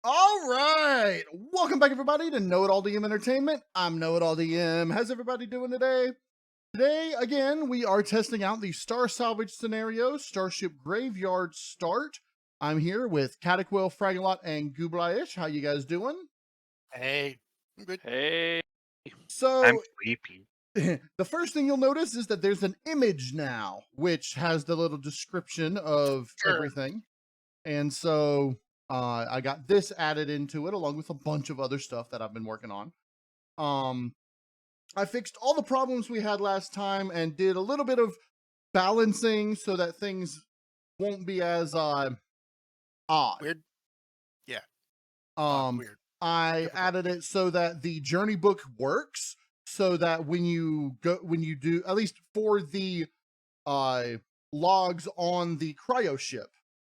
All right. Welcome back, everybody, to KnowItAllDM Entertainment. I'm KnowItAllDM. How's everybody doing today? Today, again, we are testing out the Star Salvage scenario, Starship Graveyard Start. I'm here with Cataquil, Fragalot, and Gublaish. How you guys doing? Hey, I'm good. Hey, I'm So, sleepy. the first thing you'll notice is that there's an image now, which has the little description of Sure. everything. And so I got this added into it along with a bunch of other stuff that I've been working on. I fixed all the problems we had last time and did a little bit of balancing so that things won't be as odd. Weird. Yeah. Weird. I Difficult. added it so that the journey book works, so that when you do, at least for the logs on the cryo ship,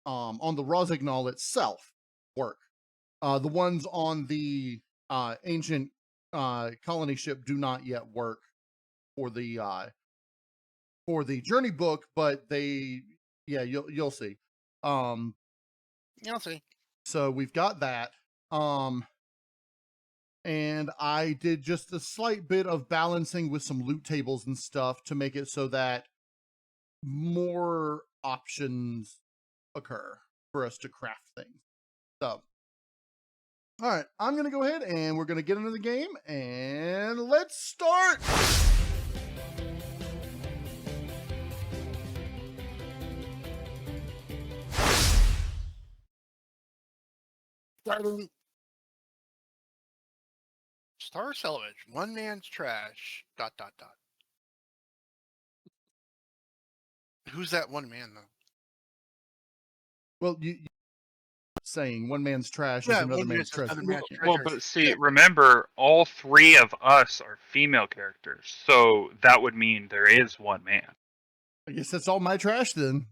on the Rosignol itself, work. The ones on the ancient colony ship do not yet work for the journey book, but they, yeah, you'll see. You'll see. So we've got that. And I did just a slight bit of balancing with some loot tables and stuff to make it so that more options occur for us to craft things. So, all right, I'm going to go ahead and we're going to get into the game and let's start. Starting. Star Salvage. One man's trash. ... Who's that one man though? Well, you saying one man's trash is Yeah, another one man man's says treasure. another man's Well, treasure. but see, Yeah. remember, all three of us are female characters, so that would mean there is one man. I guess that's all my trash then.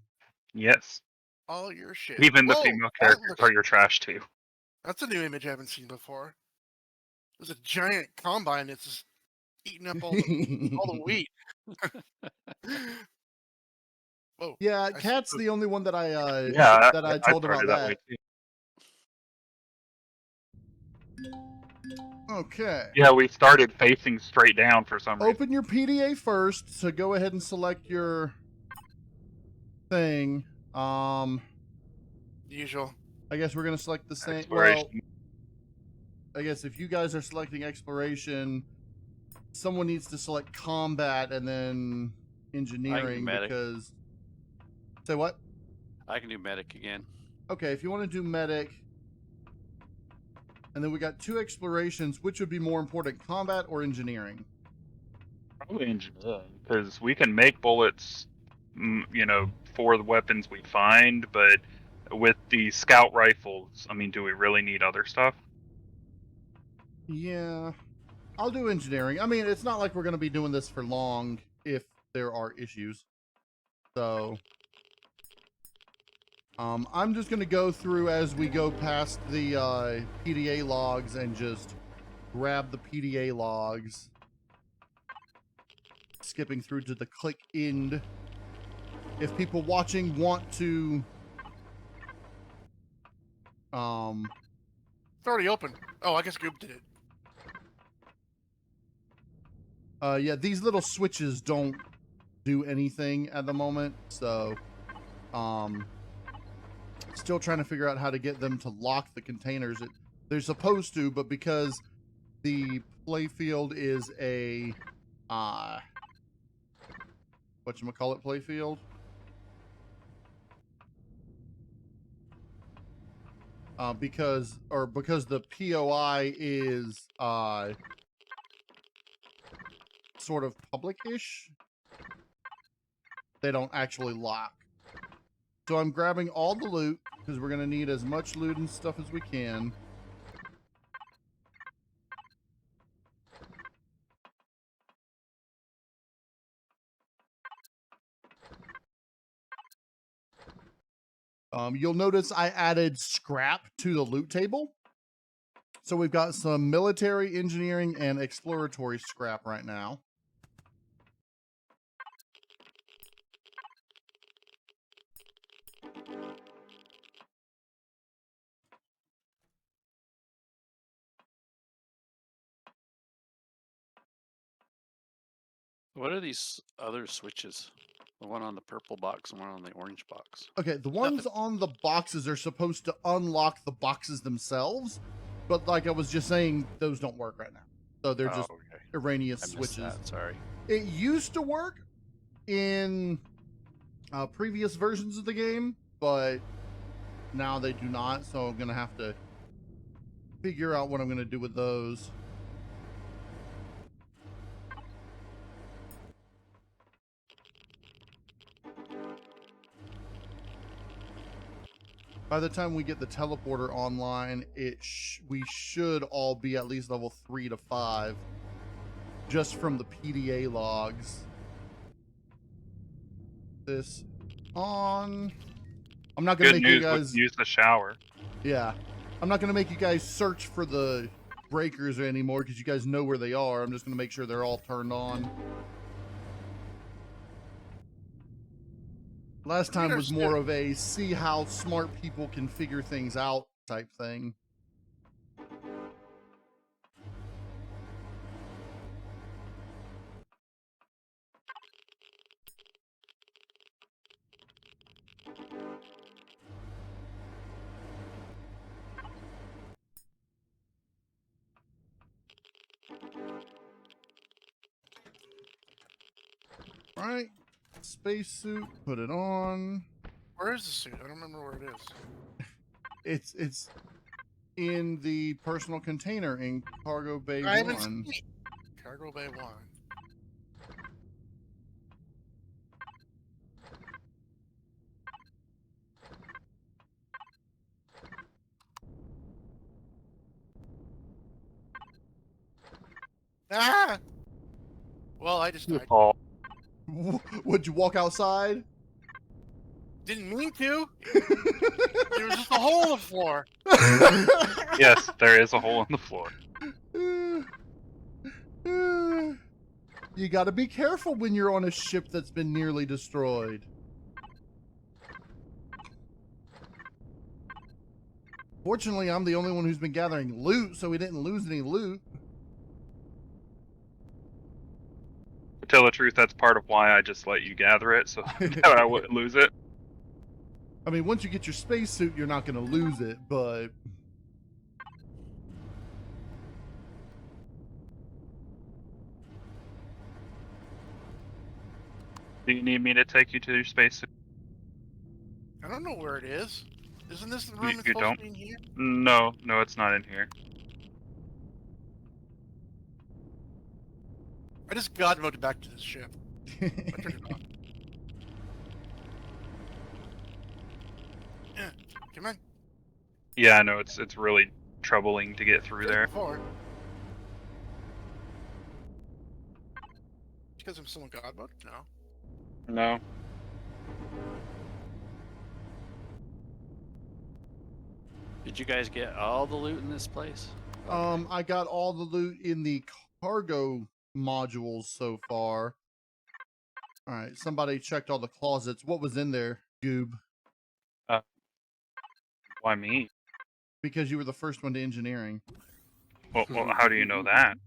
Yes. All your shit. Even the Whoa, female that characters looks- are your trash too. That's a new image I haven't seen before. There's a giant combine that's just eating up all the wheat. Whoa. Yeah, I see Cat's food. the only one that I Yeah, that I told about started that way that. too. Okay. Yeah, we started facing straight down for some reason. Open your PDA first, so go ahead and select your thing. Usual. I guess we're gonna select the same. Exploration. Well, I guess if you guys are selecting exploration, someone needs to select combat and then engineering medic. because. Say what? I can do medic again. Okay, if you want to do medic, and then we got 2 explorations. Which would be more important, combat or engineering? Probably engineering, because we can make bullets, for the weapons we find, but with the scout rifles, I mean, do we really need other stuff? Yeah, I'll do engineering. I mean, it's not like we're going to be doing this for long if there are issues. So, I'm just going to go through as we go past the PDA logs and just grab the PDA logs. Skipping through to the click end. If people watching want to... It's already open. Oh, I guess Goob did it. Yeah, these little switches don't do anything at the moment, so still trying to figure out how to get them to lock the containers. They're supposed to, but because the playfield is a whatchamacallit playfield? Because the POI is sort of public-ish, they don't actually lock. So I'm grabbing all the loot because we're gonna need as much loot and stuff as we can. You'll notice I added scrap to the loot table. So we've got some military, engineering, and exploratory scrap right now. What are these other switches? The one on the purple box and one on the orange box. Okay, the ones on the boxes are supposed to unlock the boxes themselves, but like I was just saying, those don't work right now. So they're just okay. erroneous I missed switches. that, sorry. It used to work in previous versions of the game, but now they do not. So I'm gonna have to figure out what I'm gonna do with those. By the time we get the teleporter online, we should all be at least level 3 to 5, just from the PDA logs. This on. I'm not gonna Good make you news, guys use the shower. Yeah, I'm not gonna make you guys search for the breakers anymore because you guys know where they are. I'm just gonna make sure they're all turned on. Last time was more of a see how smart people can figure things out type thing. All right, spacesuit, put it on. Where is the suit? I don't remember where it is. It's in the personal container in Cargo Bay I haven't 1. seen it. Cargo Bay 1. Ah! Well, I just died. Oh, Would you walk outside? Didn't mean to. There was just a hole in the floor. yes, there is a hole in the floor. You gotta be careful when you're on a ship that's been nearly destroyed. Fortunately, I'm the only one who's been gathering loot, so we didn't lose any loot. To tell the truth, that's part of why I just let you gather it, so that I wouldn't lose it. I mean, once you get your spacesuit, you're not gonna lose it, but... Do you need me to take you to your spacesuit? I don't know where it is. Isn't this the room You it's supposed don't? to be in here? No, it's not in here. I just god moded back to the ship. I turned it off. Yeah, come on. Yeah, I know, it's really troubling to get through there. Forward. Because I'm still in god mode? No. No. Did you guys get all the loot in this place? I got all the loot in the cargo modules so far. All right, somebody checked all the closets. What was in there, Goob? Why me? Because you were the first one to engineering. Well, how do you know that?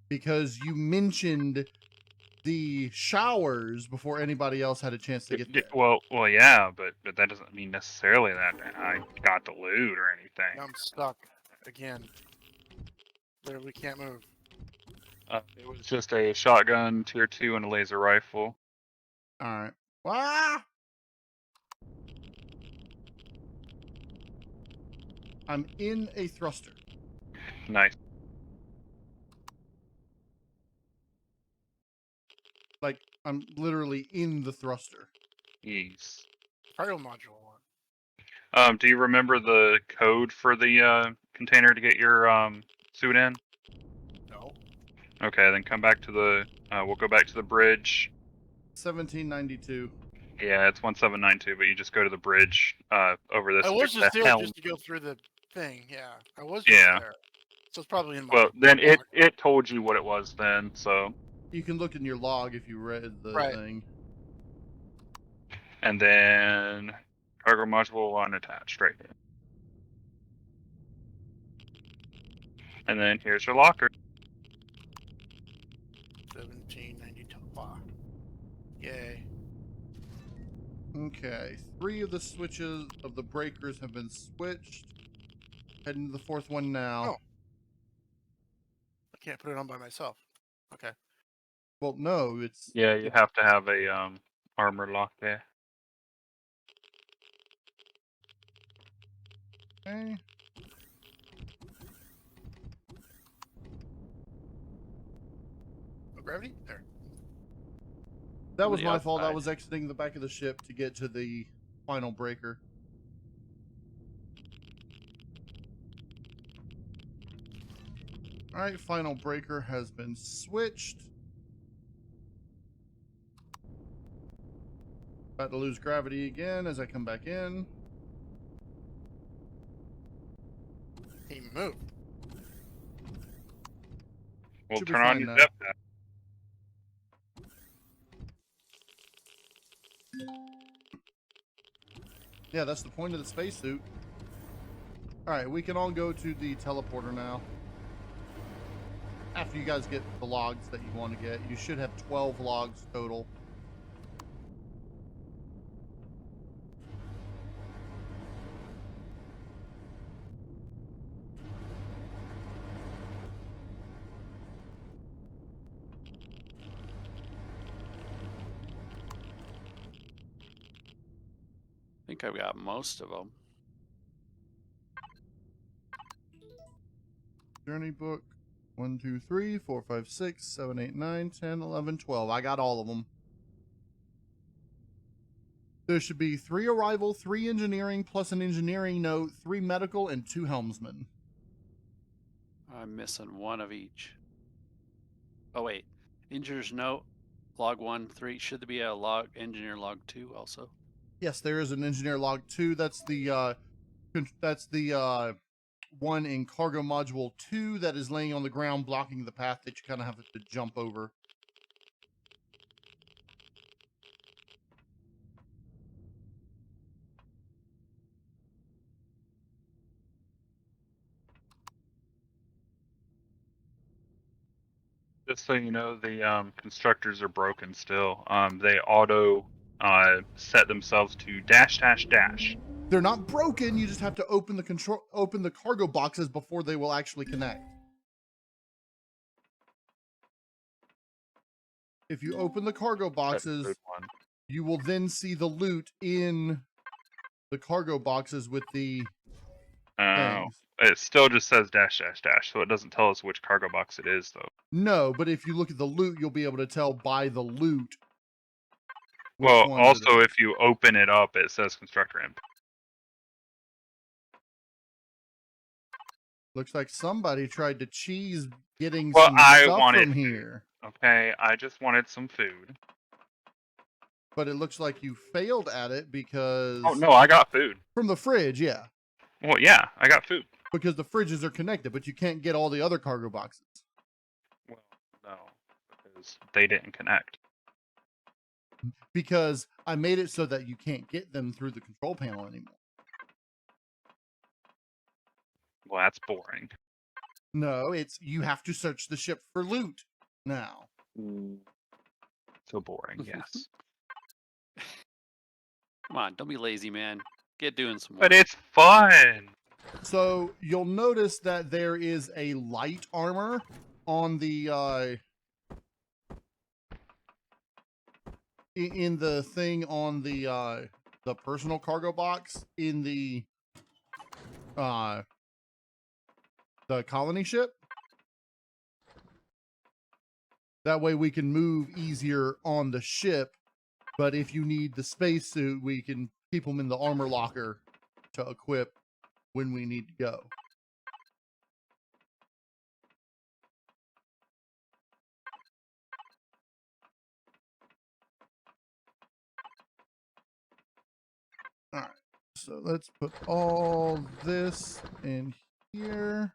Because you mentioned the showers before anybody else had a chance to get there. Well, yeah, but that doesn't mean necessarily that I got the loot or anything. I'm stuck. Again. Literally can't move. It was just a shotgun, tier 2, and a laser rifle. All right. Ah! I'm in a thruster. Nice. Like, I'm literally in the thruster. Yes. Cargo module 1. Do you remember the code for the container to get your suit in? No. Okay, then come back to the. We'll go back to the bridge. 1792. Yeah, it's 1792, but you just go to the bridge over this. I was just there helm. just to go through the thing, yeah. I was Yeah. just there. So it's probably in my... Well, then it told you what it was then, so. You can look in your log if you read the thing. And then cargo module unattached right here. And then here's your locker. 1795. Okay, 3 of the switches of the breakers have been switched. Heading to the 4th one now. Oh. I can't put it on by myself. Okay. Well, no, it's... Yeah, you have to have a armor lock there. Okay. Oh, gravity? There. That On was the my fault. I outside. was exiting the back of the ship to get to the final breaker. Alright, final breaker has been switched. About to lose gravity again as I come back in. He moved. We'll Should be turn on fine your now. depth map. Yeah, that's the point of the spacesuit. Alright, we can all go to the teleporter now. After you guys get the logs that you want to get, you should have 12 logs total. I think I've got most of them. Journey book. 1, 2, 3, 4, 5, 6, 7, 8, 9, 10, 11, 12. I got all of them. There should be 3 arrival, 3 engineering, plus an engineering note, 3 medical, and 2 helmsmen. I'm missing one of each. Oh wait, engineer's note, log 1, 3. Should there be a log engineer log 2 also? Yes, there is an engineer log 2. That's the one in cargo module 2 that is laying on the ground blocking the path that you kind of have to jump over. Just so you know, the constructors are broken still. They auto set themselves to dash dash dash. They're not broken. You just have to open the cargo boxes before they will actually connect. If you open the cargo That's a boxes, good one. you will then see the loot in the cargo boxes with the Oh, things. it still just says dash dash dash, so it doesn't tell us which cargo box it is, though. No, but if you look at the loot, you'll be able to tell by the loot. Which Well, ones it also is. if you open it up, it says constructor imp. Looks like somebody tried to cheese getting Well, some I stuff wanted from food. here. Okay, I just wanted some food. But it looks like you failed at it because... Oh, no, I got food. From the fridge, yeah. Well, yeah, I got food. Because the fridges are connected, but you can't get all the other cargo boxes. Well, no, because they didn't connect. Because I made it so that you can't get them through the control panel anymore. Well, that's boring. No, it's you have to search the ship for loot now. So boring, yes. Come on, don't be lazy, man. Get doing some work. But it's fun! So you'll notice that there is a light armor on the in the thing on the personal cargo box in the colony ship. That way we can move easier on the ship, but if you need the spacesuit, we can keep them in the armor locker to equip when we need to go. All right, so let's put all this in here.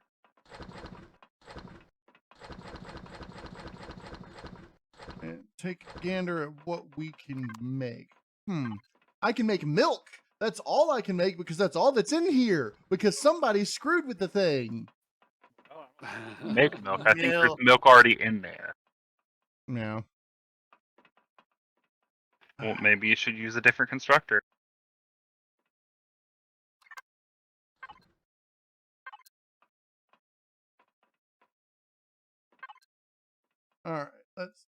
And take a gander at what we can make. I can make milk. That's all I can make because that's all that's in here. Because somebody screwed with the thing. Make milk. I think there's Milk. milk already in there. Yeah. Well, maybe you should use a different constructor. All right, let's.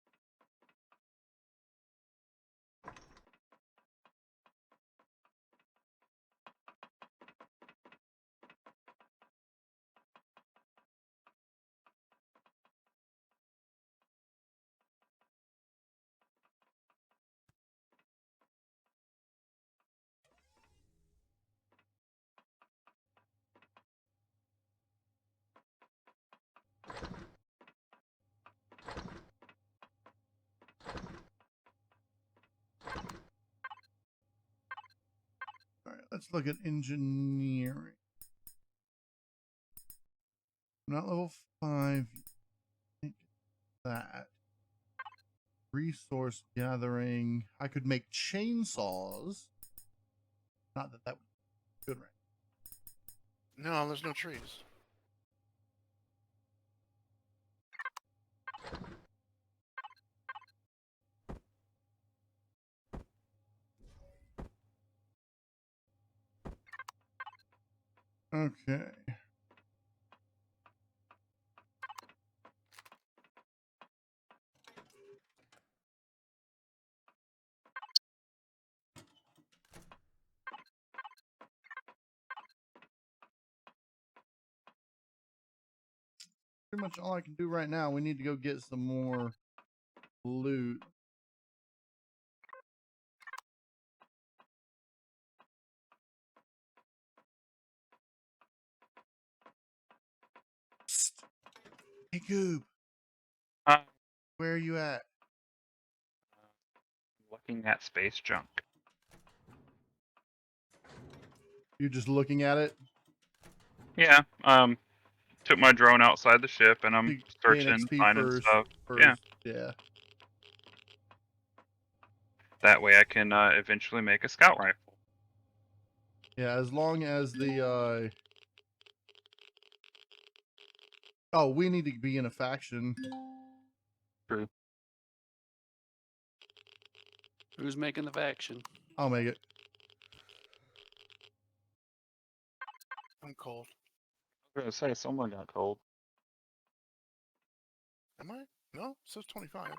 All right, let's look at engineering. Not level 5. That. Resource gathering. I could make chainsaws. Not that that would be good, right? No, there's no trees. Okay. Pretty much all I can do right now. We need to go get some more loot. Psst. Hey, Goob. Uh, Where are you at? looking at space junk. You're just looking at it? Yeah. Took my drone outside the ship and I'm Gain searching, XP finding first. stuff. Yeah. Yeah. That way I can eventually make a scout rifle. Yeah, as long as the Oh, we need to be in a faction. True. Who's making the faction? I'll make it. I'm cold. I was gonna say someone got cold. Am I? No, it says 25.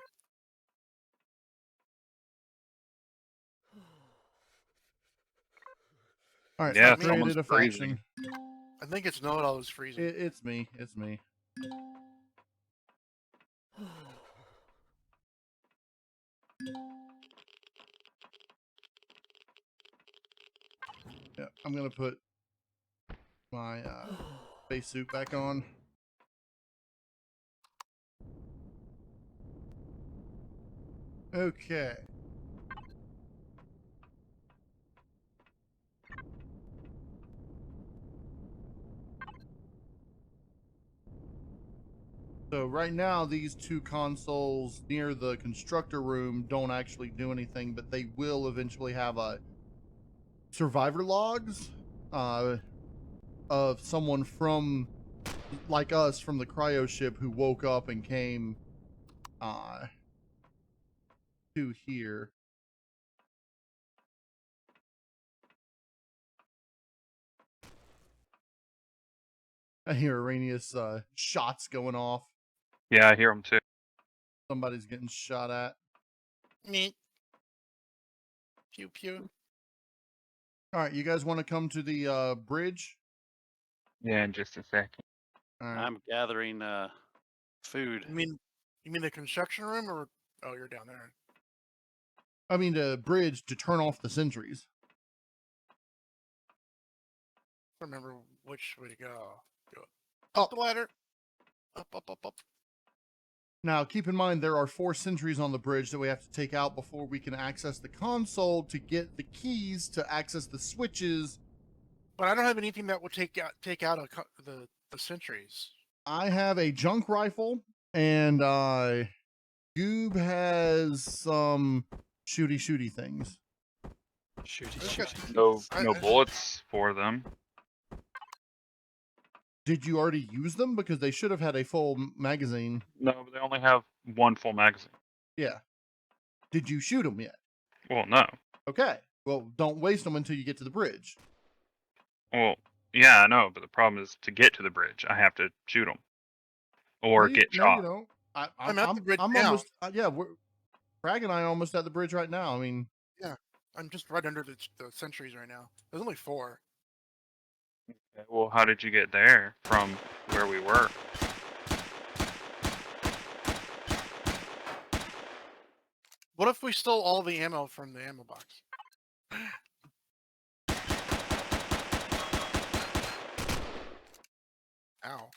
All right, Yeah, I've created someone's a freezing. faction. I think it's KnowItAll who's freezing. It's me. It's me. Yeah, I'm gonna put my spacesuit back on. Okay. So right now, these two consoles near the constructor room don't actually do anything, but they will eventually have a survivor logs of someone from, like us, from the cryo ship who woke up and came to here. I hear Arrhenius shots going off. Yeah, I hear them too. Somebody's getting shot at. Me. Pew pew. All right, you guys want to come to the bridge? Yeah, in just a second. All right. I'm gathering food. You mean the construction room, or oh, you're down there? I mean the bridge to turn off the sentries. I don't remember which way to go. Go Oh. up the ladder. Up, up, up, up. Now, keep in mind there are 4 sentries on the bridge that we have to take out before we can access the console to get the keys to access the switches. But I don't have anything that would take out the sentries. I have a junk rifle, and Goob has some shooty things. Shooty, Let's get- shooty. No bullets for them. Did you already use them? Because they should have had a full magazine. No, but they only have one full magazine. Yeah. Did you shoot them yet? Well, no. Okay. Well, don't waste them until you get to the bridge. Well, yeah, I know, but the problem is to get to the bridge, I have to shoot them or get No, you shot. don't. I'm at the bridge I'm now. almost. Yeah, Crag and I are almost at the bridge right now. I mean, Yeah, I'm just right under the sentries right now. There's only 4. Okay, well, how did you get there from where we were? What if we stole all the ammo from the ammo box? Ow.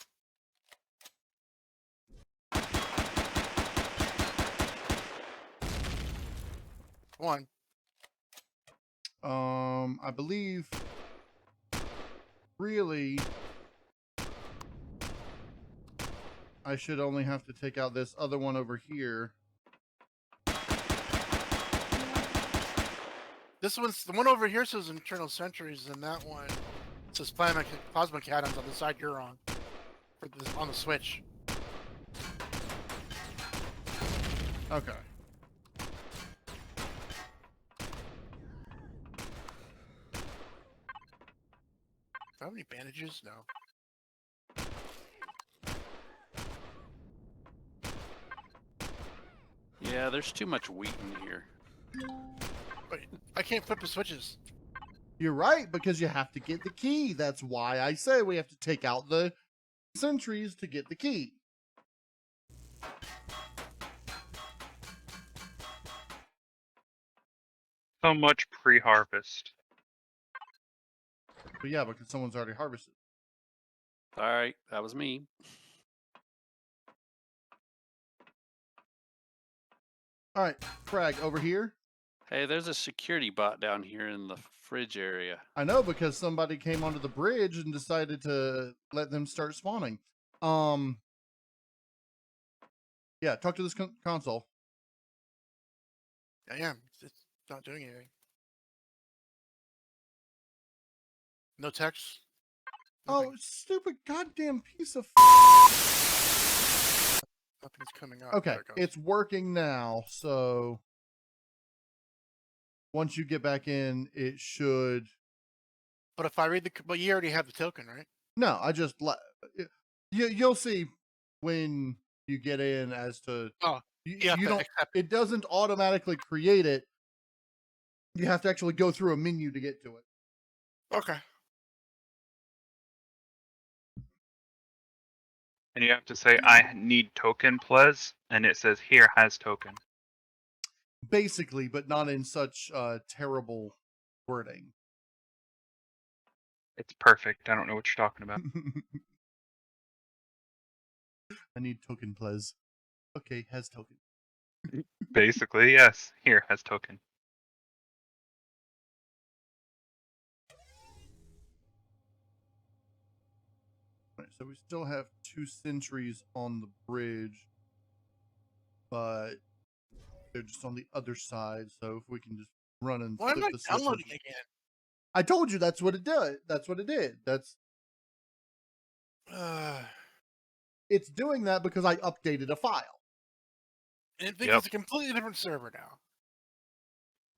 One. I believe. Really, I should only have to take out this other one over here. This one's the one over here says internal sentries, and that one says plasmic atoms on the side you're on. On the switch. Okay. Do I have any bandages? No. Yeah, there's too much wheat in here. Wait, I can't flip the switches. You're right, because you have to get the key. That's why I say we have to take out the sentries to get the key. So much pre-harvest. But yeah, because someone's already harvested. All right, that was me. All right, Frag, over here. Hey, there's a security bot down here in the fridge area. I know, because somebody came onto the bridge and decided to let them start spawning. Yeah, talk to this console. I am. It's not doing anything. No text. Oh, stupid goddamn piece of. Nothing's coming up. Okay, There it goes. it's working now. So once you get back in, it should. But if I read but you already have the token, right? No, I just you'll see when you get in as to. Oh, You you don't. accept It doesn't automatically create it. You have to actually go through a menu to get to it. Okay. And you have to say, I need token, please. And it says, here has token. Basically, but not in such terrible wording. It's perfect. I don't know what you're talking about. I need token, please. Okay, has token. Basically, yes. Here has token. Right, so we still have 2 sentries on the bridge, but they're just on the other side. So if we can just run and Why am flip I the switches. downloading again? I told you that's what it did. That's what it did. It's doing that because I updated a file And it thinks it's a completely different server now.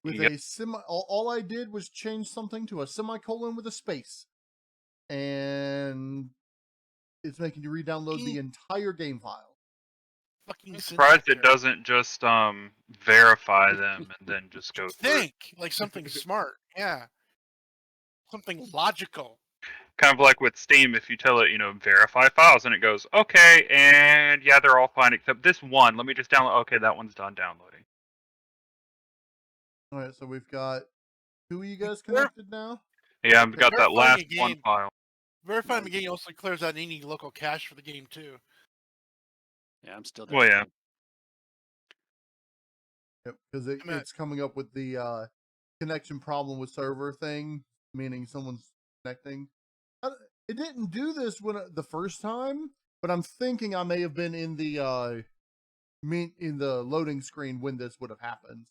with a all I did was change something to a semicolon with a space, and it's making you re-download the entire game file. I'm surprised it doesn't just verify them and then just go through. Think like something smart. Yeah. Something logical. Kind of like with Steam, if you tell it, verify files, and it goes, okay, and yeah, they're all fine except this one. Let me just download. Okay, that one's done downloading. All right, so we've got 2 of you guys connected now. Yeah, I've got that last one game. file. Verifying the game also clears out any local cache for the game too. Yeah, I'm still there. Well, yeah. Yep, because it's coming up with the connection problem with server thing, meaning someone's connecting. It didn't do this the first time, but I'm thinking I may have been in the loading screen when this would have happened.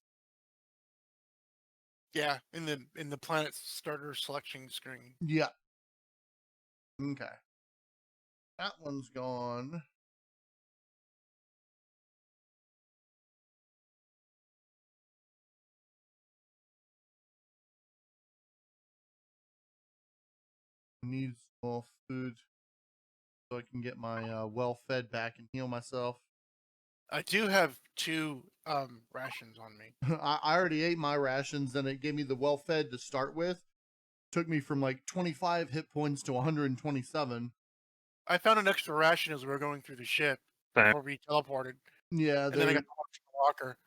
Yeah, in the planet starter selection screen. Yeah. Okay. That one's gone. I need some more food so I can get my well fed back and heal myself. I do have 2 rations on me. I already ate my rations, and it gave me the well fed to start with. Took me from like 25 hit points to 127. I found an extra ration as we were going through the ship Same. before we teleported, Yeah, and then I they. got the box in the locker.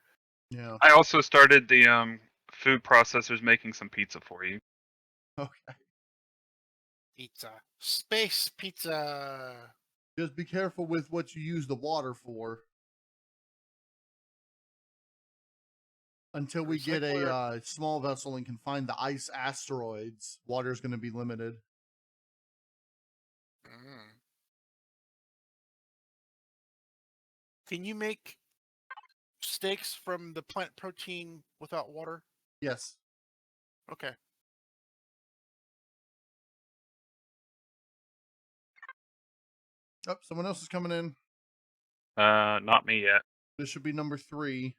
Yeah. I also started the food processors making some pizza for you. Okay. Pizza. Space pizza. Just be careful with what you use the water for. Until we get Recycler. a small vessel and can find the ice asteroids, water's going to be limited. Mm. Can you make steaks from the plant protein without water? Yes. Okay. Oh, someone else is coming in. Not me yet. This should be number 3.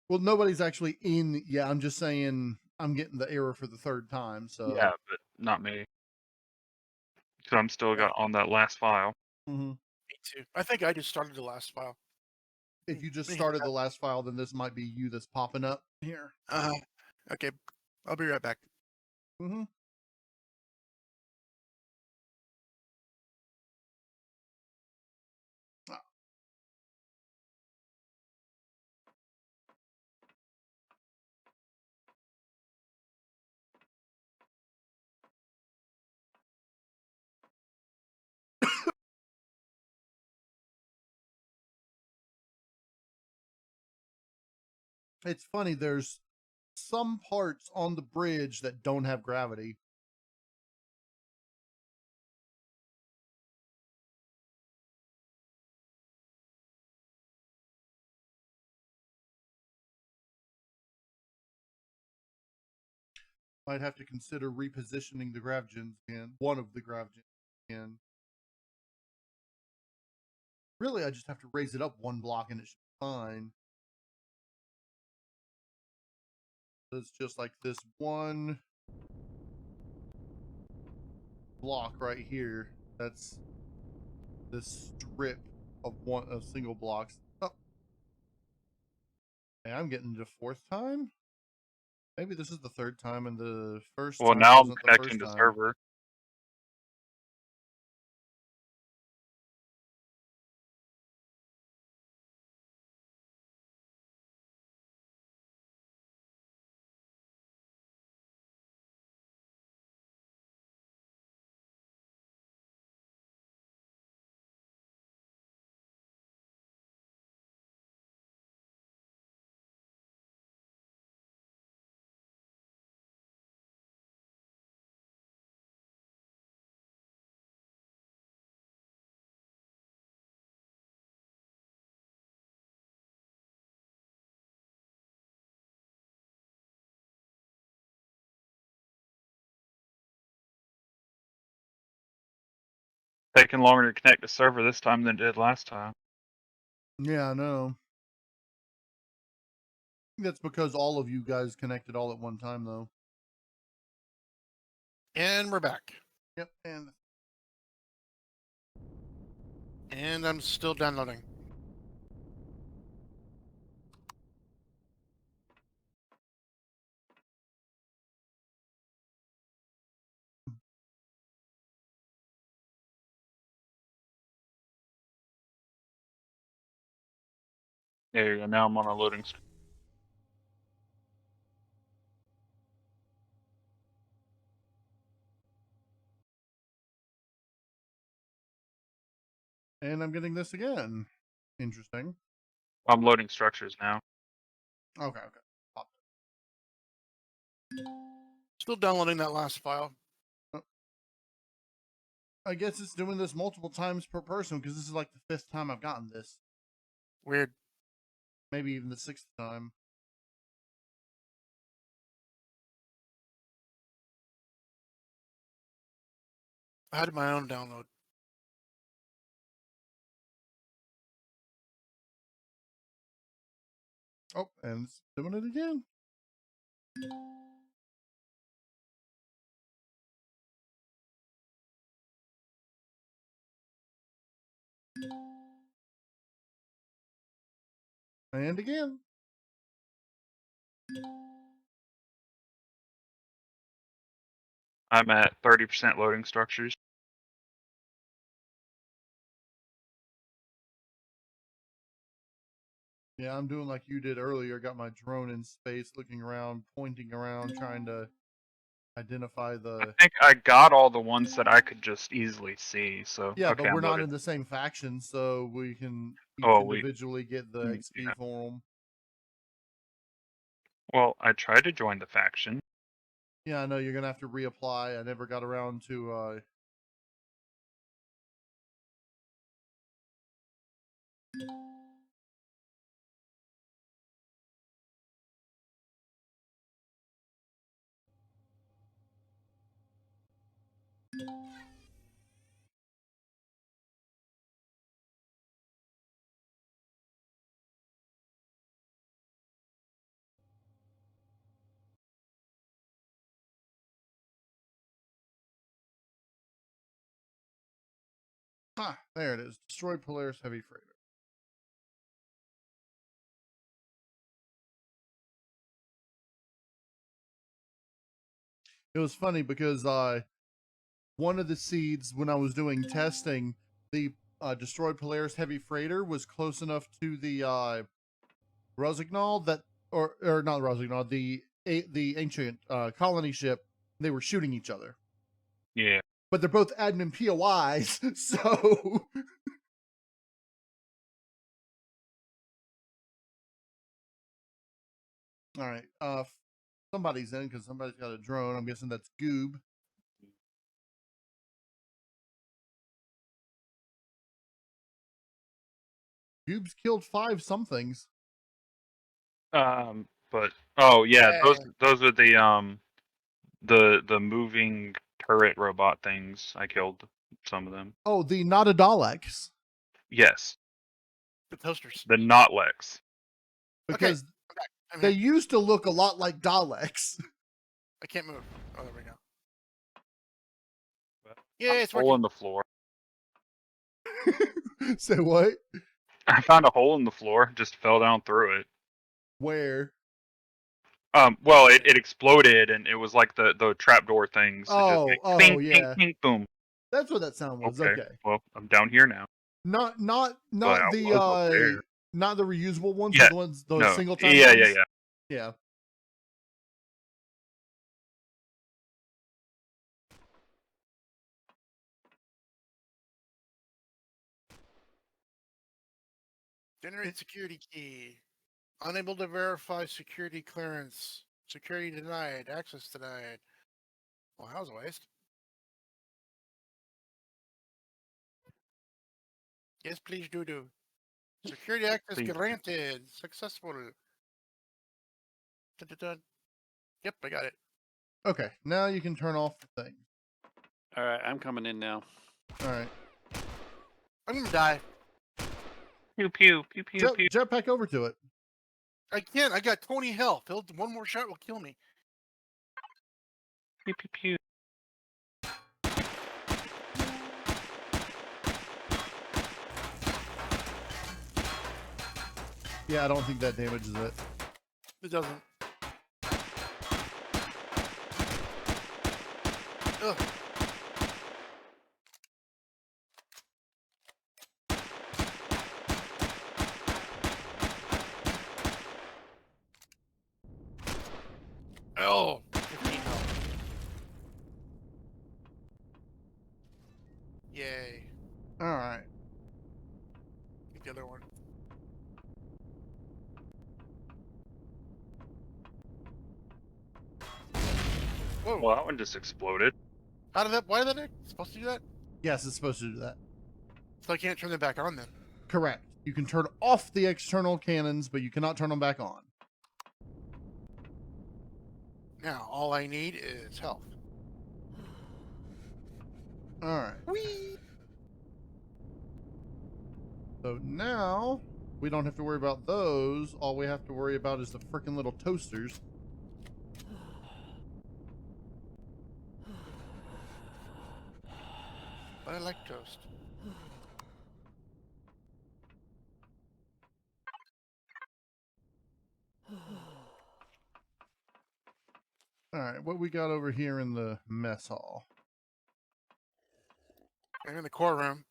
Well, nobody's actually in. Yeah, I'm just saying I'm getting the error for the 3rd time. So Yeah, but not me. So I'm still got on that last file. Mhm. Me too. I think I just started the last file. If you just Me. started the last file, then this might be you that's popping up here. Okay. I'll be right back. Mm-hmm. It's funny, there's some parts on the bridge that don't have gravity. Might have to consider repositioning the gravgens again. One of the gravgens again. Really, I just have to raise it up 1 block and it should be fine. So it's just like this 1 block right here. That's this strip of single blocks. Oh. Hey, I'm getting the 4th time? Maybe this is the 3rd time and the first Well, time now I'm wasn't the connecting first to time. server. Taking longer to connect to server this time than it did last time. Yeah, I know. I think that's because all of you guys connected all at one time, though. And we're back. Yep, and And I'm still downloading. There you go. Now I'm on a loading screen. I'm getting this again. Interesting. I'm loading structures now. Okay. Pop Still downloading that last file. it. I guess it's doing this multiple times per person because this is like the 5th time I've gotten this. Weird. Maybe even the 6th time. I had my own download. Oh, and it's doing it again. And again. I'm at 30% loading structures. Yeah, I'm doing like you did earlier. Got my drone in space, looking around, pointing around, trying to identify I the... think I got all the ones that I could just easily see. So Yeah, okay, but we're I'm not loaded. in the same faction, so we can each Oh, individually get the yeah. XP for them. Well, I tried to join the faction. Yeah, I know you're gonna have to reapply. I never got around to there it is. Destroy Polaris Heavy Freighter. It was funny because one of the seeds when I was doing testing, the destroyed Polaris Heavy Freighter was close enough to the Rosignol that, or not Rosignol, the ancient colony ship. They were shooting each other, Yeah. but they're both admin POIs, so. All right, somebody's in because somebody's got a drone. I'm guessing that's Goob. Goob's killed 5 somethings. But oh yeah, those are the moving turret robot things. I killed some of them. Oh, the not a Daleks. Yes, The toasters. the Notlex. Because I'm they here. used to look a lot like Daleks. I can't move. Oh, there we go. Well, Yeah, it's hole working. in the floor. Say what? I found a hole in the floor. Just fell down through it. Where? Well, it exploded, and it was like the trapdoor things. It just like, Oh, ping, ping, yeah. ping, boom. That's what that sound was. Okay. Okay. Well, I'm down here now. Not But I was up there. not the reusable ones, Yeah. but the ones, those No. single time Yeah, ones. yeah, yeah. Yeah. Generate security key. Unable to verify security clearance. Security denied. Access denied. Well, that was a waste. Yes, please do. Security access Please. granted. Successful. Dun, dun, dun. Yep, I got it. Okay. Now you can turn off the thing. All right, I'm coming in now. All right. I'm gonna die. Pew, pew, pew, pew, pew. Jetpack over to it. I can't. I got 20 health. One more shot will kill me. Pew, pew, pew. Yeah, I don't think that damages it. It doesn't. Ugh. Oh, 15 health. Yay. All right. Get the other one. Whoa. Well, that one just exploded. How did that? Why did that? Supposed to do that? Yes, it's supposed to do that. So I can't turn them back on then. Correct. You can turn off the external cannons, but you cannot turn them back on. Now all I need is health. All right. Whee! So now we don't have to worry about those. All we have to worry about is the freaking little toasters. But I like toast. right, what we got over here in the mess hall? I'm in the core room.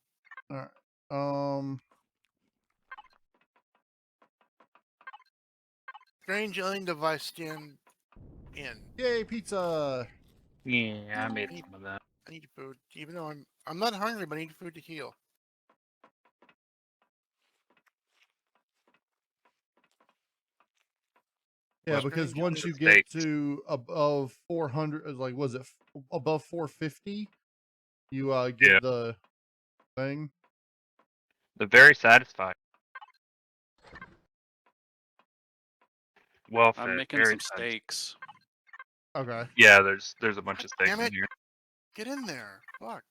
All right. Strange alien device stand in. Yay, pizza! Yeah, I made some of that. I need food, even though I'm not hungry, but I need food to heal. Yeah, Well, because strange once you alien- get Steaks. to above 400, like was it above 450, you get Yeah. the thing. They're very satisfied. Well fed, I'm making very some satisfied. steaks. Okay. Yeah, there's a bunch of steaks Damn in it. here. Get in there. Fuck.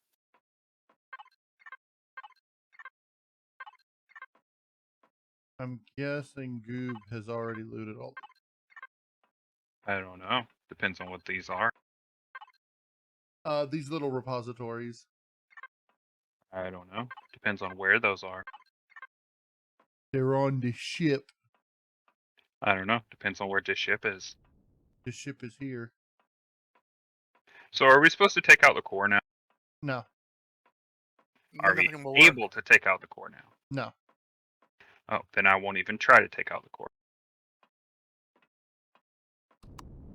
I'm guessing Goob has already looted all. I don't know. Depends on what these are. These little repositories. I don't know. Depends on where those are. They're on the ship. I don't know. Depends on where this ship is. The ship is here. So are we supposed to take out the core now? No, Are we Nothing will work. able to take out the core now? no. Oh, then I won't even try to take out the core.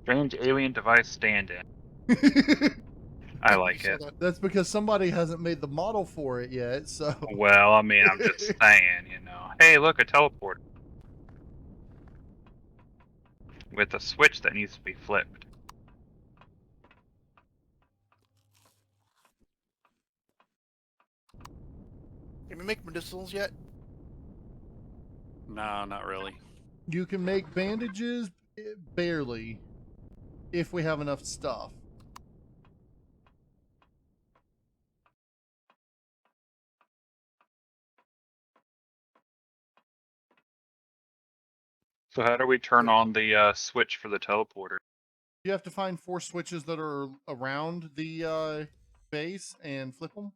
Strange alien device stand-in. I You like saw it. that. That's because somebody hasn't made the model for it yet. So Well, I mean, I'm just saying, you know. Hey, look, a teleporter. With a switch that needs to be flipped. Can we make medicinals yet? No, not really. you can make bandages barely if we have enough stuff. So how do we turn on the switch for the teleporter? You have to find 4 switches that are around the base and flip them.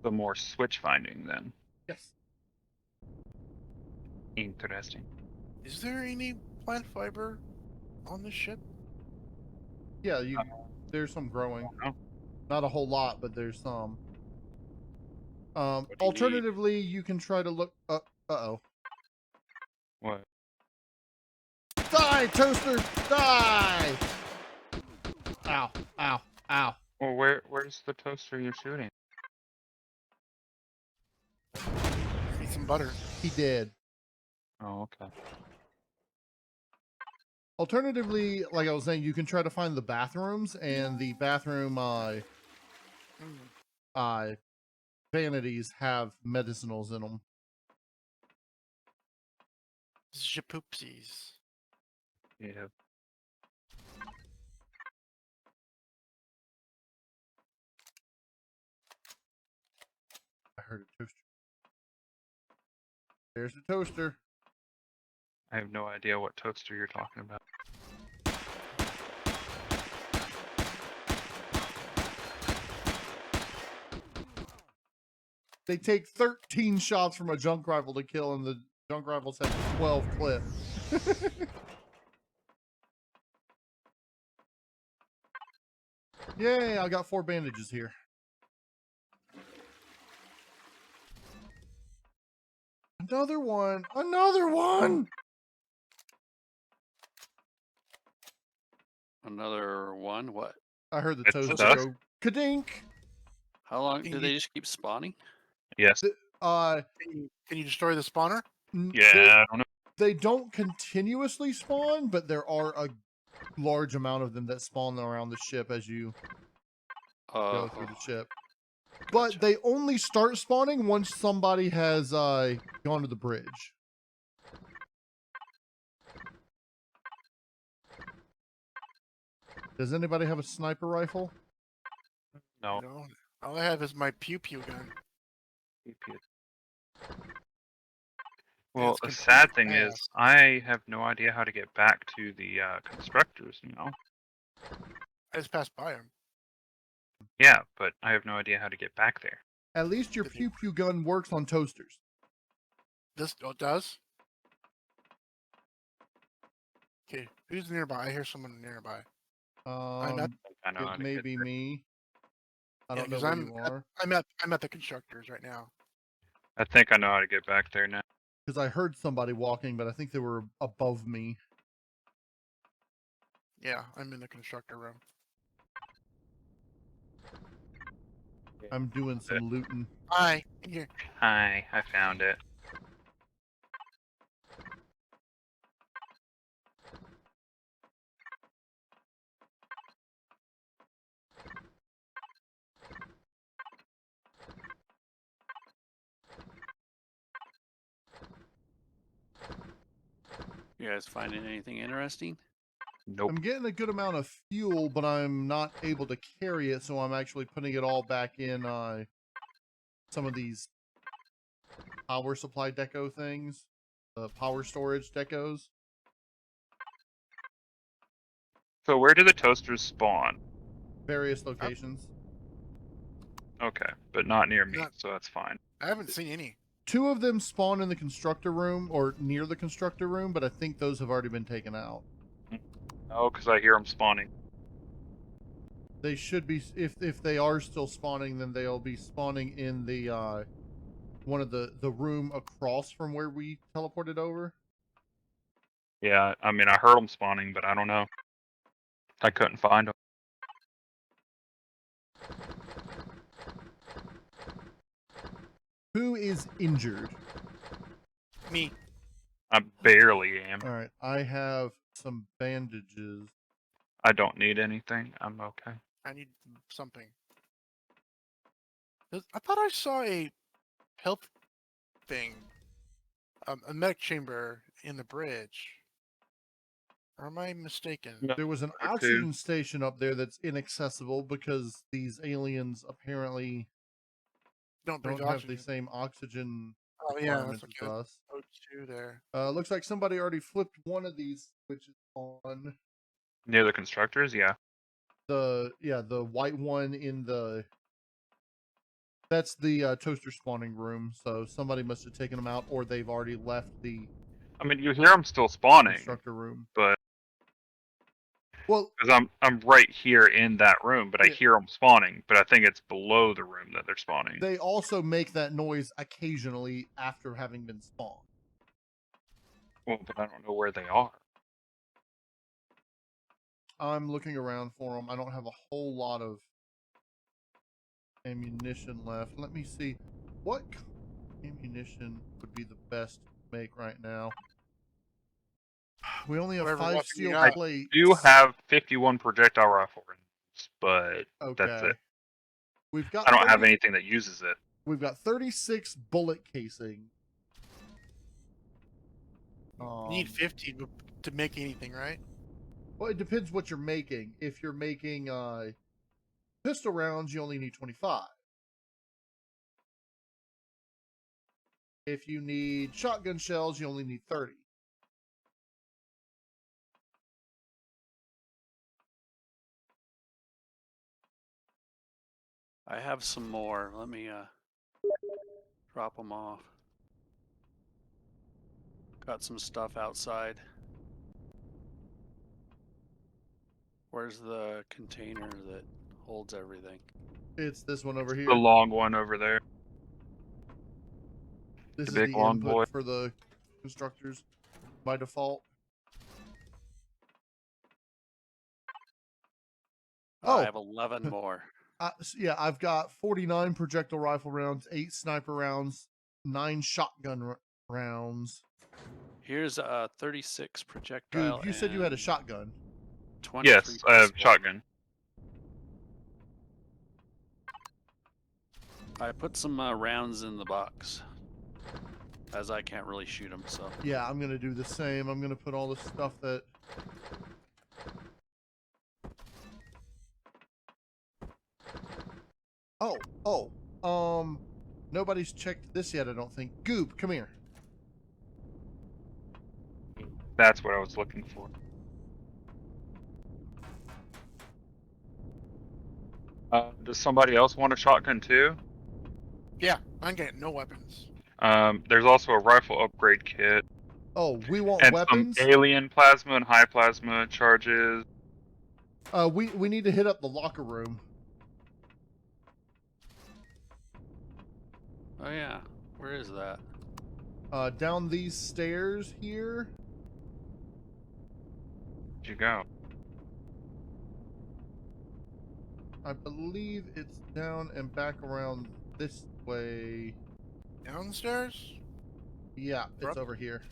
The more switch finding then. Yes. Interesting. Is there any plant fiber on the ship? Yeah, there's some growing. Oh, Not a whole lot, but there's some. do you need? Alternatively, you can try to look. Uh-oh. what? Die, toaster! Die! Ow! Ow! Ow! Well, where's the toaster you're shooting? Need some butter. He did. Oh, okay. Alternatively, like I was saying, you can try to find the bathrooms and the bathroom vanities have medicinals in them. Shapoopsies. Yeah. I heard a toaster. There's the toaster. I have no idea what toaster you're talking about. They take 13 shots from a junk rifle to kill, and the junk rifles have 12 clip. Yay, I got 4 bandages here. Another one! Another one! Another one? What? I heard the It's toaster dust? go kadink. How long Can do you- they just keep spawning? Yes. Can you destroy the spawner? Yeah, I don't know. They don't continuously spawn, but there are a large amount of them that spawn around the ship as you go through the ship. But Gotcha. they only start spawning once somebody has gone to the bridge. Does anybody have a sniper rifle? No. No. All I have is my pew pew gun. Well, It's the complete sad thing is, ass. I have no idea how to get back to the constructors, you know? I just passed by him. Yeah, but I have no idea how to get back there. At least your Did you- pew pew gun works on toasters. This does? Okay, who's nearby? I hear someone nearby. I'm at, I know how It to may get be there. me. I yeah, don't know 'cause where I'm you are. I'm at the constructors right now. I think I know how to get back there now. Because I heard somebody walking, but I think they were above me. Yeah, I'm in the constructor room. I'm doing some looting. Hi, here. Hi, I found it. You guys finding anything interesting? Nope. I'm getting a good amount of fuel, but I'm not able to carry it, so I'm actually putting it all back in some of these power supply deco things, the power storage decos. So where do the toasters spawn? Various locations. Okay, but not near me, Not- so that's fine. I haven't seen any. 2 of them spawn in the constructor room or near the constructor room, but I think those have already been taken out. Oh, because I hear them spawning. They should be, if they are still spawning, then they'll be spawning in the one of the room across from where we teleported over. Yeah, I mean, I heard them spawning, but I don't know. I couldn't find them. Who is injured? Me. I barely am. All right, I have some bandages. I don't need anything. I'm okay. I need something. I thought I saw a health thing, a medic chamber in the bridge. Or am I mistaken? No, There was an number 2. oxygen station up there that's inaccessible because these aliens apparently Don't breathe don't have oxygen. the same oxygen Oh yeah, requirements that's as okay. us. O2 there. Looks like somebody already flipped one of these switches on. Near the constructors, yeah. The white one in the, that's the toaster spawning room. So somebody must have taken them out, or they've already left the I mean, you hear them still spawning, constructor room. but Well, because I'm right here in that room, but I Yeah. hear them spawning. But I think it's below the room that they're spawning. they also make that noise occasionally after having been spawned. Well, but I don't know where they are. I'm looking around for them. I don't have a whole lot of ammunition left. Let me see what ammunition would be the best to make right now. We only have Whatever 5 weapon you steel got. plates. Do have 51 projectile rifle rounds, but Okay. that's it. We've got I don't have 30 anything that uses it. We've got 36 bullet casing. You need 50 to make anything, right? Well, it depends what you're making. If you're making pistol rounds, you only need 25. If you need shotgun shells, you only need 30. I have some more. Let me drop them off. Got some stuff outside. Where's the container that holds everything? It's this one over here. The long one over there. This is big the long input boy. for the constructors by default. I Oh. have 11 more. Yeah, I've got 49 projectile rifle rounds, 8 sniper rounds, 9 shotgun rounds. Here's a 36 projectile. Goob, you said you had a shotgun. 23 Yes, I have pistol. shotgun. I put some rounds in the box, as I can't really shoot them. So Yeah, I'm gonna do the same. I'm gonna put all the stuff that. Nobody's checked this yet, I don't think. Goob, come here. That's what I was looking for. Does somebody else want a shotgun too? Yeah, I'm getting no weapons. There's also a rifle upgrade kit. Oh, we want And weapons. some alien plasma and high plasma charges. We need to hit up the locker room. Oh yeah, where is that? Down these stairs here. Where'd you go? I believe it's down and back around this way. Downstairs? Yeah, it's Right. over here.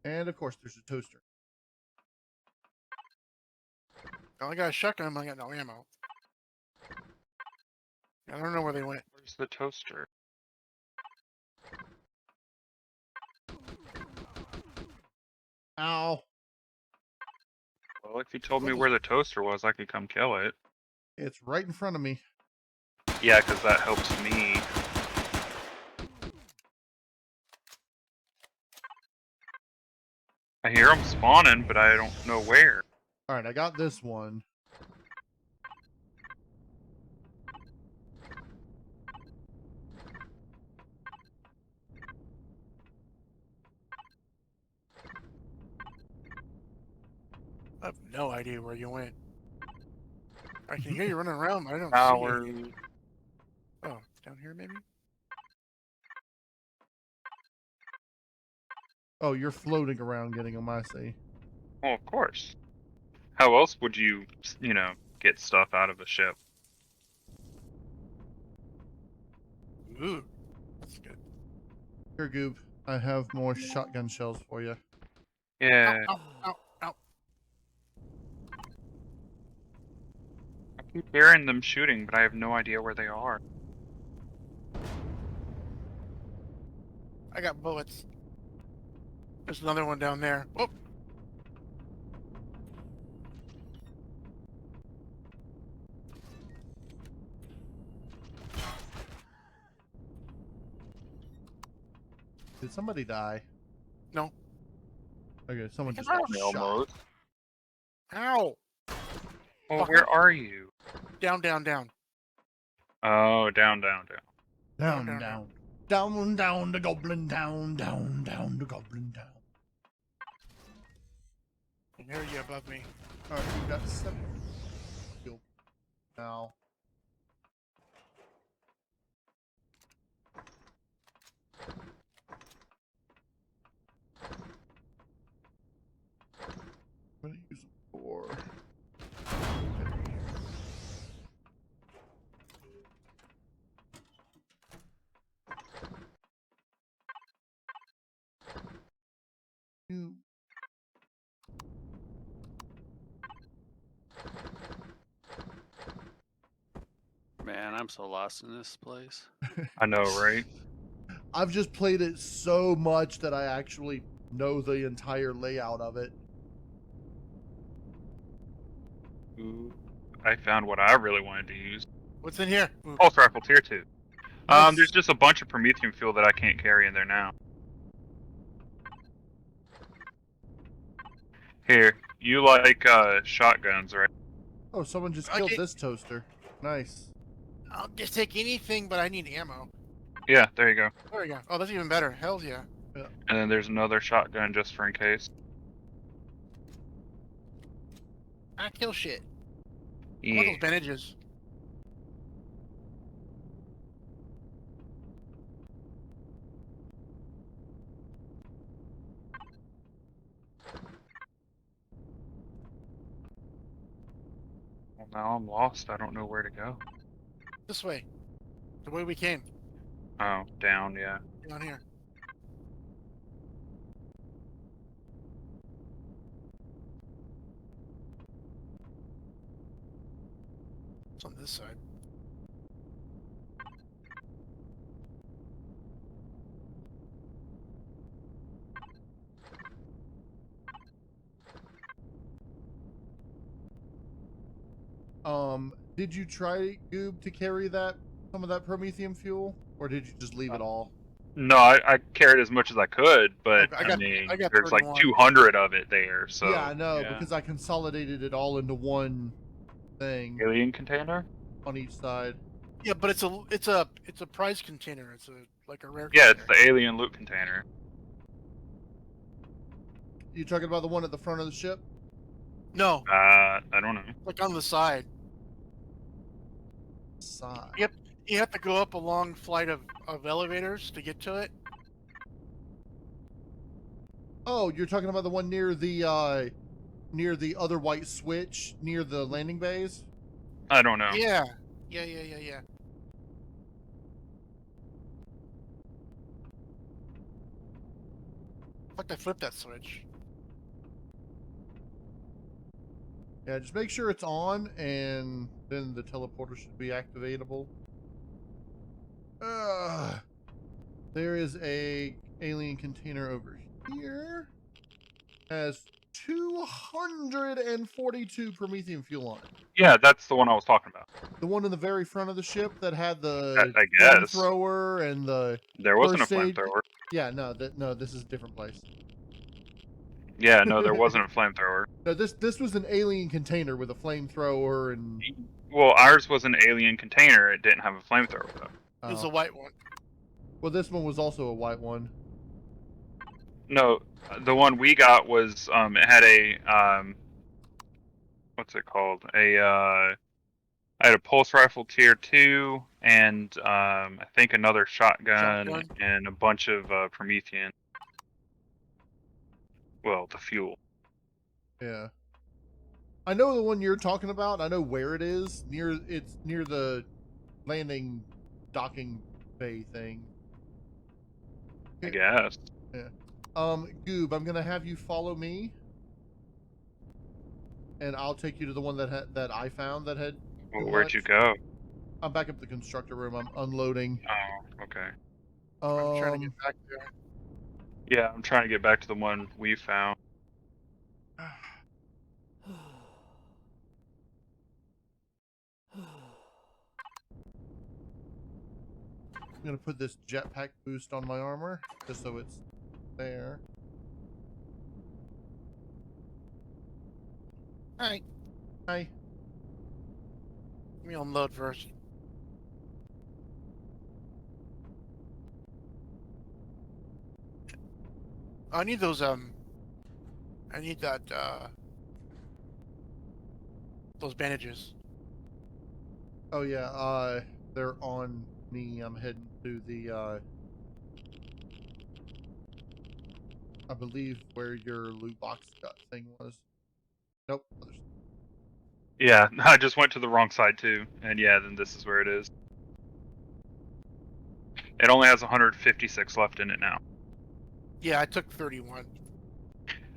And of course, there's a toaster. I only got a shotgun, I got no ammo. I don't know where they went. Where's the toaster? Ow. Well, if you told me where the toaster was, I could come kill it. It's right in front of me. Yeah, because that helps me. I hear them spawning, but I don't know where. Alright, I got this one. I have no idea where you went. I can hear you running around, but I don't Power. see you. Oh, down here maybe? Oh, you're floating around getting them, I see. Well, of course. How else would you, get stuff out of a ship? Ooh, that's good. Here, Goob. I have more shotgun shells for you. Yeah. Ow, ow, ow. I keep hearing them shooting, but I have no idea where they are. I got bullets. There's another one down there. Oh, Did somebody die? no. Okay, someone just Ow. got shot. Almost. Ow! Well, Fuck. where are you? Down, down, down. Oh, down, down, down. Down, Down, down. Down, down, the goblin down, down, down, the goblin down. I can hear you above me. Alright, we've got 7 heal now. I'm gonna use them for... Ooh. Man, I'm so lost in this place. I know, right? I've just played it so much that I actually know the entire layout of it. Ooh, I found what I really wanted to use. What's in here? Ooh. Pulse rifle tier 2. Nice. There's just a bunch of Prometheum fuel that I can't carry in there now. Here, you like shotguns, right? Oh, someone just I killed can't- this toaster. Nice. I'll just take anything, but I need ammo. Yeah, there you go. There we go. Oh, that's even better. Hell yeah. And then there's another shotgun just for in case. I kill shit. I want Yeah. those bandages. Well, now I'm lost. I don't know where to go. This way. The way we came. Oh, down, yeah. Down here. It's on this side. Did you try, Goob, to carry some of that Prometheum fuel? Or did you just leave it all? No, I carried as much as I could, but Okay, I I got there's like 31. 200 of it there, so. yeah, I know, yeah. because I consolidated it all into one thing Alien container? on each side. Yeah, but it's a prize container. It's like a rare Yeah, it's container. the alien loot container. You talking about the one at the front of the ship? No, I don't know. like on the side. Side. Yep. You have to go up a long flight of elevators to get to it. Oh, you're talking about the one near the other white switch near the landing bays? I don't know. Yeah. Fuck, I flipped that switch. Yeah, just make sure it's on, and then the teleporter should be activatable. There is a alien container over here. Has 242 Promethean fuel on it. Yeah, that's the one I was talking about. The one in the very front of the ship that had the I guess. flamethrower and the There wasn't a first aid. flamethrower. Yeah, no, this is a different place. Yeah, no, there wasn't a flamethrower. No, this was an alien container with a flamethrower and. Well, ours was an alien container. It didn't have a flamethrower though. It was a white one. Well, this one was also a white one. No, the one we got was it had a what's it called? I had a pulse rifle tier 2 and I think another shotgun and a bunch of Promethean. Well, the fuel. Yeah. I know the one you're talking about. I know where it is. It's near the landing docking bay thing. I guess. Yeah. Goob, I'm gonna have you follow me, and I'll take you to the one that I found that had. Well, where'd you go? I'm back up the constructor room. I'm unloading. Oh, okay. I'm trying to get back there. Yeah, I'm trying to get back to the one we found. I'm gonna put this jetpack boost on my armor, just so it's there. Hi. Hi. Let me unload first. I need those, I need that, those bandages. Oh yeah, they're on me. I'm heading to the, I believe where your loot box thing was. Nope. Yeah, I just went to the wrong side too, and yeah, then this is where it is. It only has 156 left in it now. Yeah, I took 31.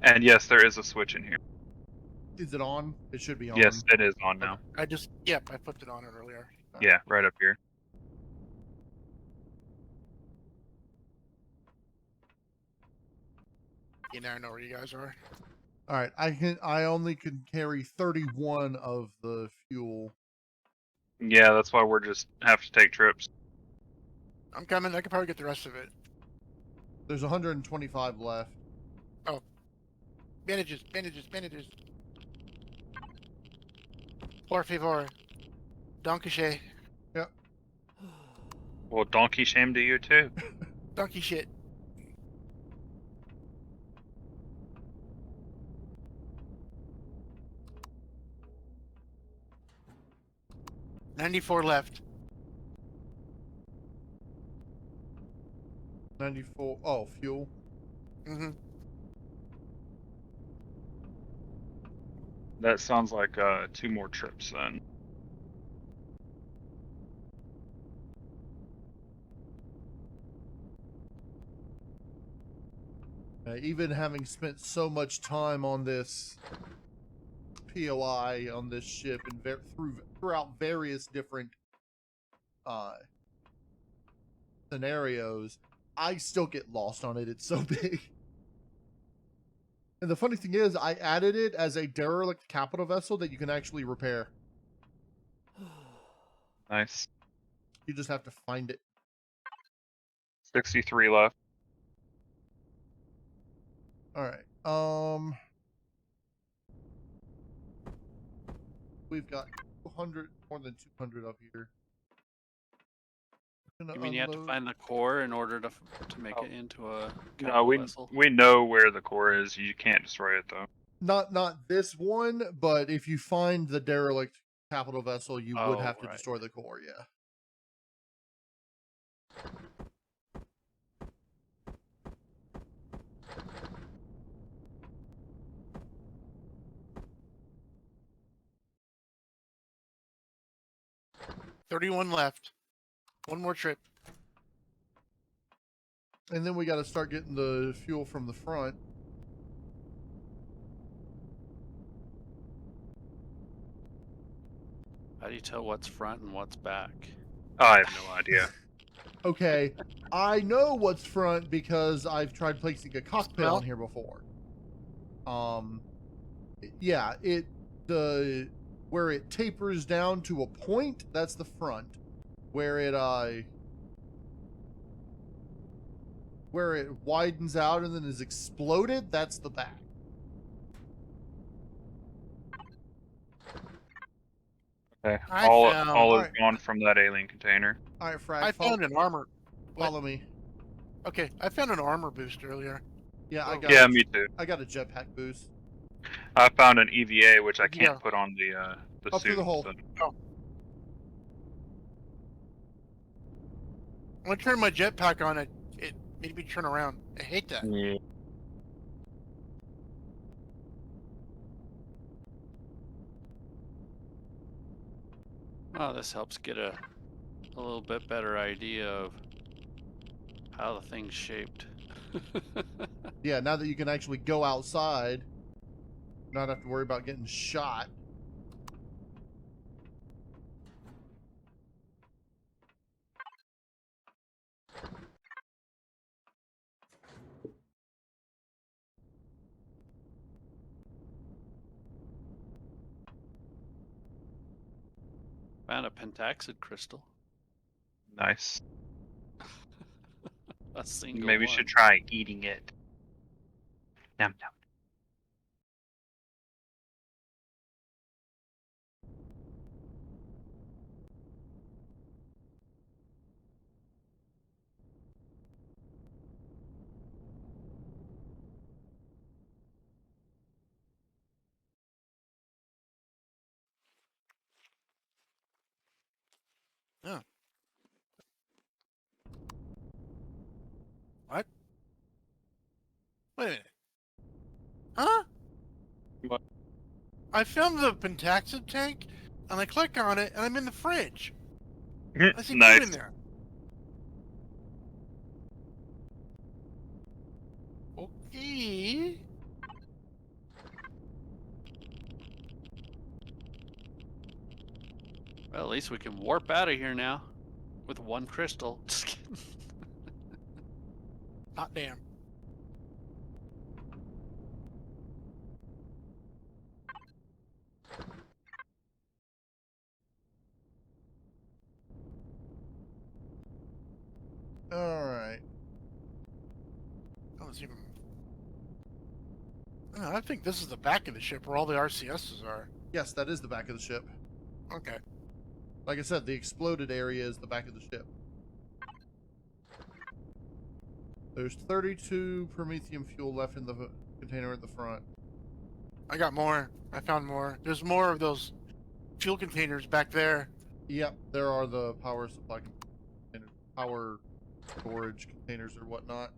And yes, there is a switch in here. Is it on? It should be on. Yes, it is on now. I flipped it on it earlier. Yeah, right up here. You never know where you guys are. All right, I only can carry 31 of the fuel. Yeah, that's why we're just have to take trips. I'm coming. I could probably get the rest of it. There's 125 left. Oh. Bandages. Por favor. Donkey Yep. Well, donkey shame to you too. Donkey shit. $94 left. 94. Oh, fuel. Mm-hmm. That sounds like 2 more trips then. Even having spent so much time on this POI on this ship and throughout various different scenarios, I still get lost on it. It's so big. And the funny thing is, I added it as a derelict capital vessel that you can actually repair. Nice. You just have to find it. 63 left. All right. We've got 200, more than 200 up here. Gonna You mean you have to unload- find the core in order to make Oh. it into a No, capital vessel? we know where the core is. You can't destroy it though. Not this one, but if you find the derelict capital vessel, you would Oh, have to right. destroy the core. Yeah. $31 left. One more trip. And then we got to start getting the fuel from the front. How do you tell what's front and what's back? I have no idea. Okay, I know what's front because I've tried placing a cockpit Smell? on here before. Yeah, where it tapers down to a point, that's the front. Where it widens out and then is exploded, that's the back. Okay. I All found- is Alright. gone from that alien container. All right, Frag, I found an armor. What? follow me. Okay, I found an armor boost earlier. Yeah, I Oh. got Yeah, a, me too. I got a jetpack boost. I found an EVA which I can't Yeah. put on the Up through suit. the hole. so- When I turned my jetpack on, it made me turn around. I hate that. Yeah. Oh, this helps get a little bit better idea of how the thing's shaped. Yeah, now that you can actually go outside, not have to worry about getting shot. Found a pentaxid crystal. Nice. A single Maybe we one. should try eating it. Nom nom. What? Wait a minute. Huh? What? I found the pentaxid tank, and I click on it, and I'm in the fridge. I see food Nice. in there. Okay. Well, at least we can warp out of here now with one crystal. Just kidding. Hot damn. All right. That was even. Oh, I think this is the back of the ship where all the RCSs are. Yes, that is the back of the ship. Okay. Like I said, the exploded area is the back of the ship. There's 32 Promethium fuel left in the container at the front. I got more. I found more. There's more of those fuel containers back there. Yep, there are the power supply containers, power storage containers or whatnot.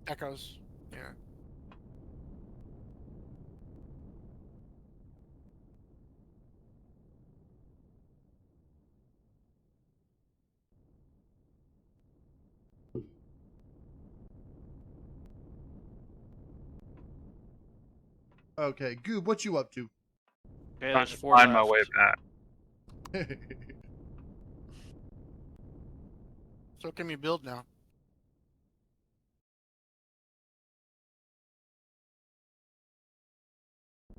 Echoes. Yeah. Okay, Goob, what you up to? Okay, Trying there's to 4 find left. my way back. So can we build now?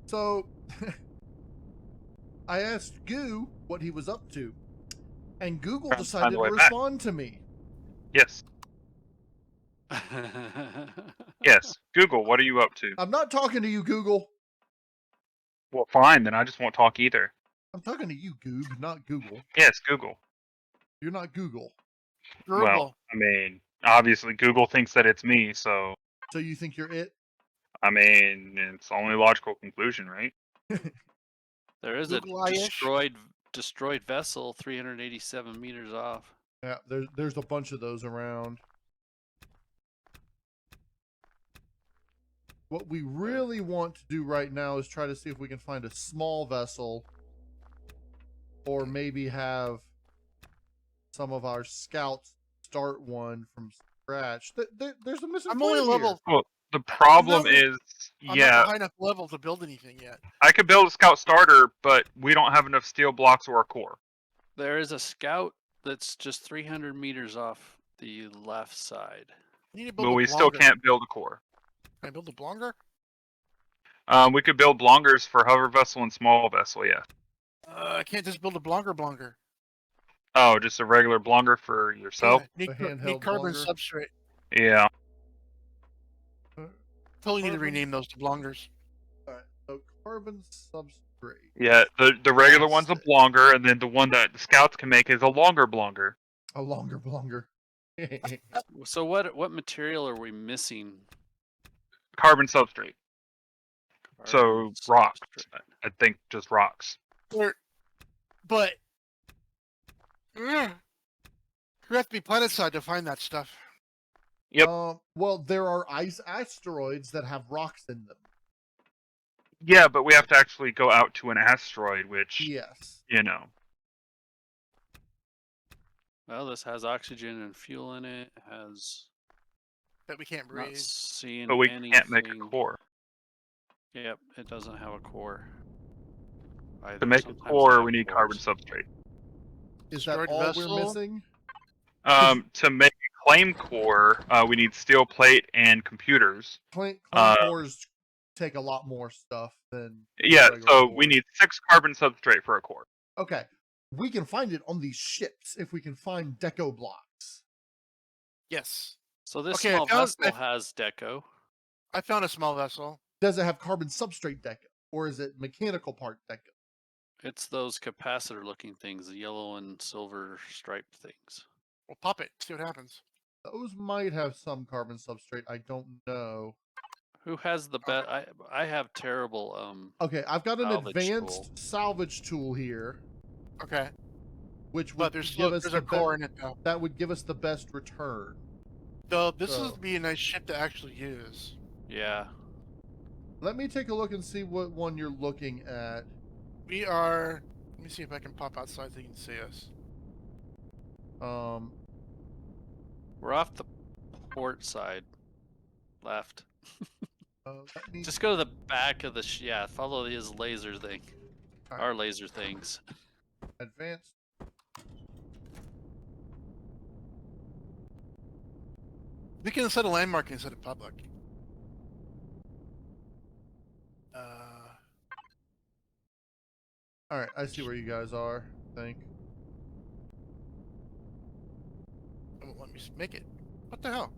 So, I asked Goo what he was up to, and Google Trying to find decided the to way back. respond to me. Yes. Yes. Google, what are you up to? I'm not talking to you, Google. Well, fine, then I just won't talk either. I'm talking to you, Goob, not Google. Yes, Google. You're not Google. Durable. I mean, obviously Google thinks that it's me, so So you think you're it? I mean, it's the only logical conclusion, right? There is Google-ish? a destroyed vessel 387 meters off. Yeah, there's a bunch of those around. What we really want to do right now is try to see if we can find a small vessel, or maybe have some of our scouts start one from scratch. There's a missing I'm only planet here. level. Well, the problem not- is, I'm yeah, not high enough level to build anything yet. I could build a scout starter, but we don't have enough steel blocks or a core. There is a scout that's just 300 meters off the left side. I need to build But a we still blonger. can't build a core. Can I build a blonger? We could build blongers for hover vessel and small vessel, yeah. I can't just build a blonger. Oh, just a regular blonger for yourself? Yeah, A handheld need carbon blonger? substrate. Yeah. Totally need to Carbon- rename those to blongers. Alright, so carbon substrate. Yeah, the regular one's a Plastic. blonger, and then the one that the scouts can make is a longer blonger. A longer blonger. So what material are we missing? Carbon substrate. So Carbon rocks. substrate. I think just rocks. But we have to be planet side to find that stuff. Yep. Well, there are ice asteroids that have rocks in them. Yeah, but we have to actually go out to an asteroid, which, Yes. you know. Well, this has oxygen and fuel in it. It has That we can't not breathe. seeing But we anything. can't make a core. Yep, it doesn't have a core. Either. To make a Sometimes they core, have we need carbon cores. substrate. Is that Destroyed all vessel? we're missing? To make a claim core, we need steel plate and computers. Claim Uh, cores take a lot more stuff than Yeah, regular so cores. we need 6 carbon substrate for a core. Okay, we can find it on these ships if we can find deco blocks. Yes. So this Okay, I small found- vessel has deco. I found a small vessel. Does it have carbon substrate deco, or is it mechanical part deco? It's those capacitor-looking things, the yellow and silver striped things. We'll pop it. See what happens. Those might have some carbon substrate. I don't know. Who has the best? I have terrible. Okay, I've got an Salvage advanced tool. salvage tool here, Okay. which But would there's give us there's the a core in it though. that would give us the best return. Though this So- would be a nice ship to actually use. Yeah. Let me take a look and see what one you're looking at. We are. Let me see if I can pop outside so you can see us. We're off the port side. Left. Let me Just go to the back of the yeah. Follow his laser thing. Alright. Our laser things. advance. We can set a landmark instead of public. All right, I see where you guys are. I think. It won't let me make it. What the hell?